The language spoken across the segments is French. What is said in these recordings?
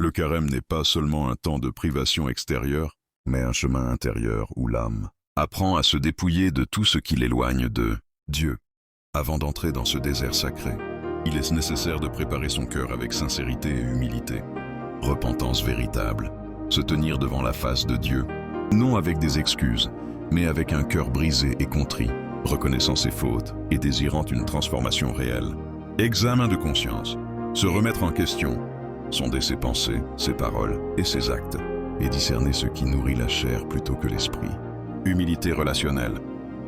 Le carême n'est pas seulement un temps de privation extérieure, mais un chemin intérieur où l'âme apprend à se dépouiller de tout ce qui l'éloigne de Dieu. Avant d'entrer dans ce désert sacré, il est nécessaire de préparer son cœur avec sincérité et humilité. Repentance véritable, se tenir devant la face de Dieu, non avec des excuses, mais avec un cœur brisé et contrit, reconnaissant ses fautes et désirant une transformation réelle. Examen de conscience, se remettre en question, sonder ses pensées, ses paroles et ses actes, et discerner ce qui nourrit la chair plutôt que l'esprit. Humilité relationnelle,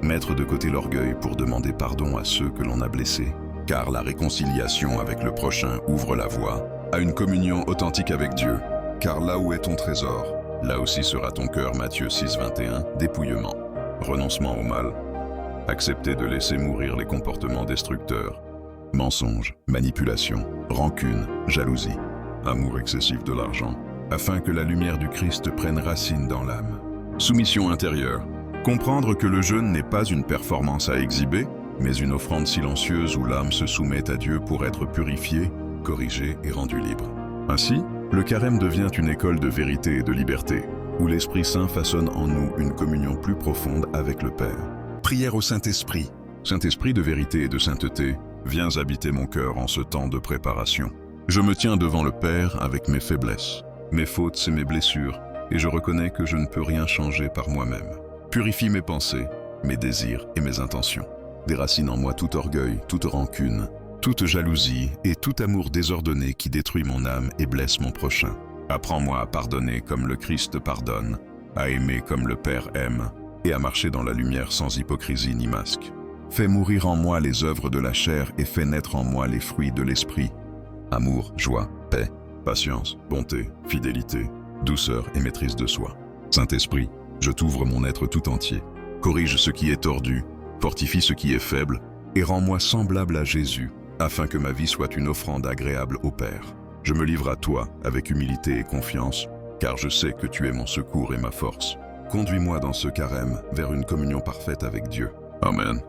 mettre de côté l'orgueil pour demander pardon à ceux que l'on a blessés, car la réconciliation avec le prochain ouvre la voie à une communion authentique avec Dieu. Car là où est ton trésor, là aussi sera ton cœur. Matthieu 6, 21, dépouillement, renoncement au mal, accepter de laisser mourir les comportements destructeurs, mensonges, manipulation, rancune, jalousie, amour excessif de l'argent, afin que la lumière du Christ prenne racine dans l'âme. Soumission intérieure, comprendre que le jeûne n'est pas une performance à exhiber, mais une offrande silencieuse où l'âme se soumet à Dieu pour être purifiée, corrigée et rendue libre. Ainsi, le carême devient une école de vérité et de liberté, où l'Esprit Saint façonne en nous une communion plus profonde avec le Père. Prière au Saint-Esprit. Saint-Esprit de vérité et de sainteté, viens habiter mon cœur en ce temps de préparation. Je me tiens devant le Père avec mes faiblesses, mes fautes et mes blessures, et je reconnais que je ne peux rien changer par moi-même. Purifie mes pensées, mes désirs et mes intentions. Déracine en moi tout orgueil, toute rancune, toute jalousie et tout amour désordonné qui détruit mon âme et blesse mon prochain. Apprends-moi à pardonner comme le Christ pardonne, à aimer comme le Père aime, et à marcher dans la lumière sans hypocrisie ni masque. Fais mourir en moi les œuvres de la chair et fais naître en moi les fruits de l'esprit. Amour, joie, paix, patience, bonté, fidélité, douceur et maîtrise de soi. Saint-Esprit, je t'ouvre mon être tout entier. Corrige ce qui est tordu, fortifie ce qui est faible, et rends-moi semblable à Jésus, afin que ma vie soit une offrande agréable au Père. Je me livre à toi avec humilité et confiance, car je sais que tu es mon secours et ma force. Conduis-moi dans ce carême vers une communion parfaite avec Dieu. Amen.